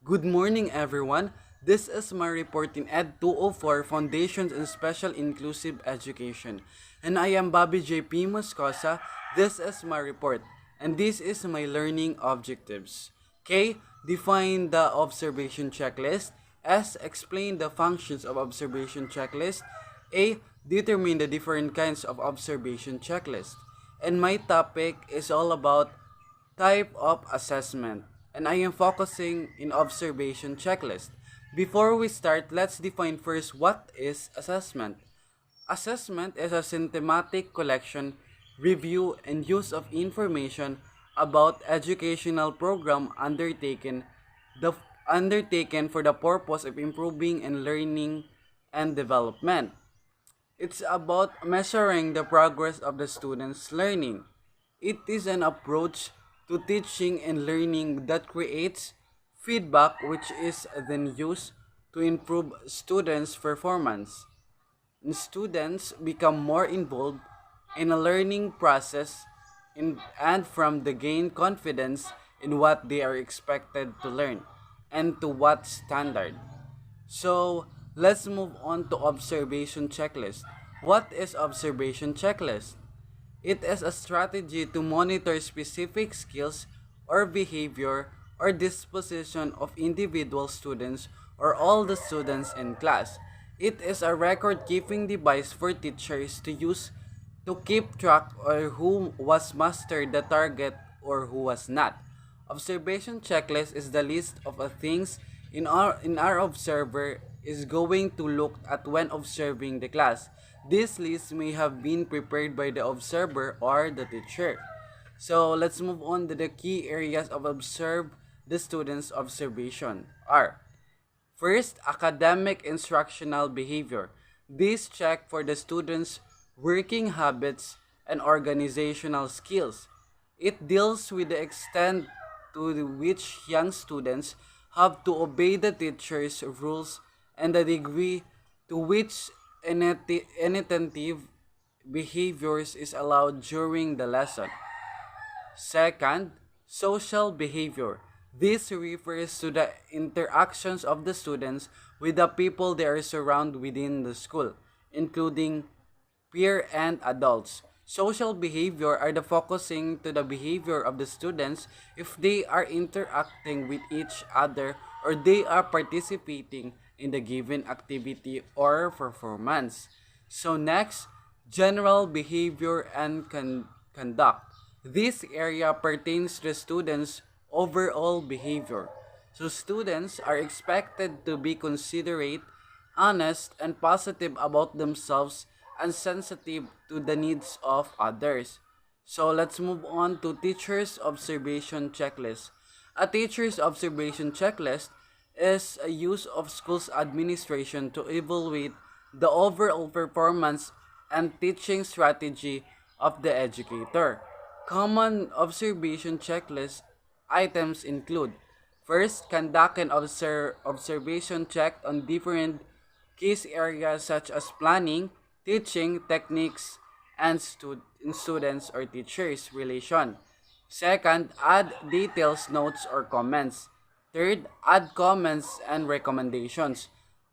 Good morning, everyone. This is my report in ED204 Foundations in Special Inclusive Education. And I am Bobby JP Moscosa. This is my report. And this is my learning objectives. K. Define the observation checklist. S. Explain the functions of observation checklist. A. Determine the different kinds of observation checklist. And my topic is all about type of assessment, and I am focusing in observation checklist. Before we start, let's define first what is assessment. Assessment is a systematic collection, review, and use of information about educational program the undertaken for the purpose of improving and learning and development. It's about measuring the progress of the student's learning. It is an approach to teaching and learning that creates feedback which is then used to improve students' performance. And students become more involved in a learning process and from the gain confidence in what they are expected to learn and to what standard. So let's move on to observation checklist. What is observation checklist? It is a strategy to monitor specific skills or behavior or disposition of individual students or all the students in class. It is a record keeping device for teachers to use to keep track of who was mastered the target or who was not. Observation checklist is the list of things in our observer is going to look at when observing the class. This list may have been prepared by the observer or the teacher. So let's move on to the key areas of observe the student's observation are: first, academic instructional behavior. This check for the students' working habits and organizational skills. It deals with the extent to which young students have to obey the teacher's rules and the degree to which inattentive behaviors is allowed during the lesson. Second, social behavior. This refers to the interactions of the students with the people they are surrounded within the school, including peer and adults. Social behavior are the focusing to the behavior of the students if they are interacting with each other or they are participating in the given activity or performance. So next, general behavior and conduct. This area pertains to the students' overall behavior. So students are expected to be considerate, honest, and positive about themselves and sensitive to the needs of others. So let's move on to teacher's observation checklist. A teacher's observation checklist is a use of school's administration to evaluate the overall performance and teaching strategy of the educator. Common observation checklist items include: first, conduct an observation check on different case areas such as planning, teaching techniques, and students or teachers relation. Second, add details, notes, or comments. Third, add comments and recommendations.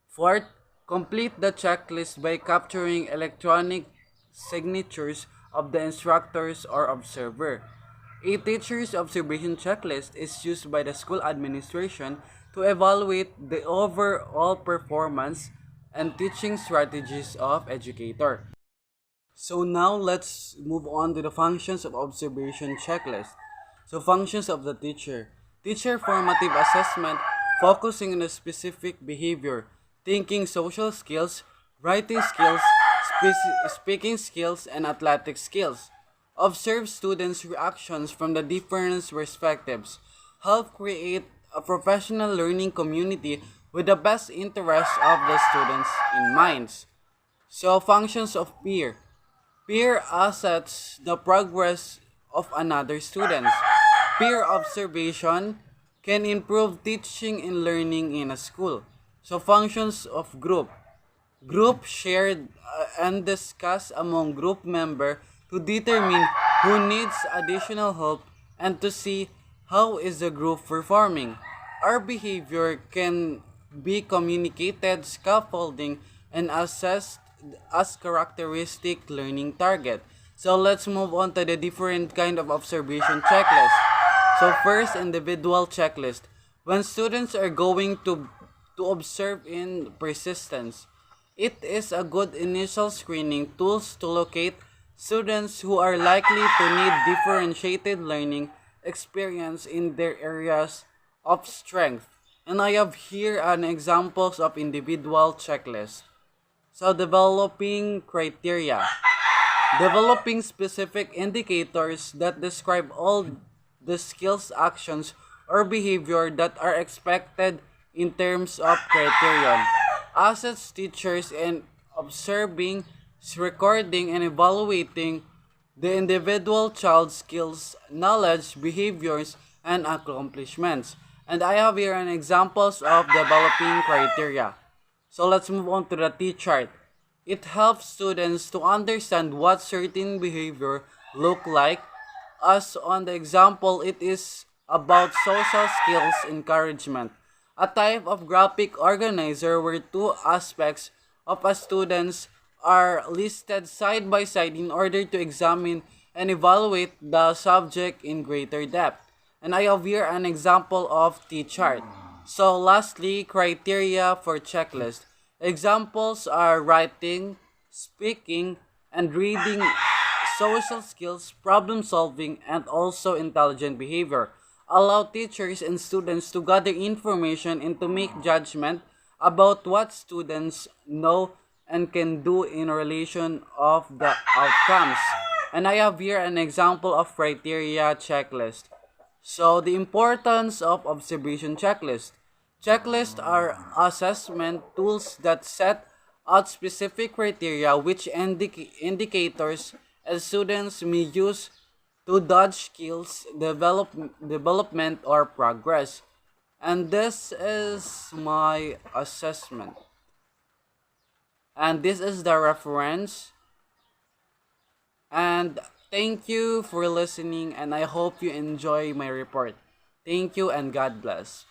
Fourth, complete the checklist by capturing electronic signatures of the instructors or observer. A teacher's observation checklist is used by the school administration to evaluate the overall performance and teaching strategies of educator. So now let's move on to the functions of observation checklist. So functions of the teacher. Teacher formative assessment focusing on a specific behavior, thinking social skills, writing skills, speaking skills, and athletic skills. Observe students' reactions from the different perspectives. Help create a professional learning community with the best interests of the students in mind. So functions of peer. Peer assets the progress of another student. Peer observation can improve teaching and learning in a school. So functions of group. Group shared and discussed among group member to determine who needs additional help and to see how is the group performing. our behavior can be communicated, scaffolding, and assessed as characteristic learning target. So let's move on to the different kind of observation checklist. So first, individual checklist. When students are going to observe in persistence, it is a good initial screening tools to locate students who are likely to need differentiated learning experience in their areas of strength. And I have here an examples of individual checklist. So developing criteria. Developing specific indicators that describe all the skills, actions, or behavior that are expected in terms of criterion. Assets teachers in observing, recording, and evaluating the individual child's skills, knowledge, behaviors, and accomplishments. And I have here an examples of developing criteria. So let's move on to the T chart. It helps students to understand what certain behavior look like. As on the example, it is about social skills encouragement, a type of graphic organizer where two aspects of a students are listed side by side in order to examine and evaluate the subject in greater depth. And I have here an example of T-chart. So lastly, criteria for checklist. Examples are writing, speaking, and reading, social skills, problem solving, and also intelligent behavior. Allow teachers and students to gather information and to make judgment about what students know and can do in relation of the outcomes. And I have here an example of criteria checklist. So the importance of observation checklist. Checklists are assessment tools that set out specific criteria which indicators as students may use to judge skills development or progress. And this is my assessment. And this is the reference. And thank you for listening, and I hope you enjoy my report. Thank you and God bless.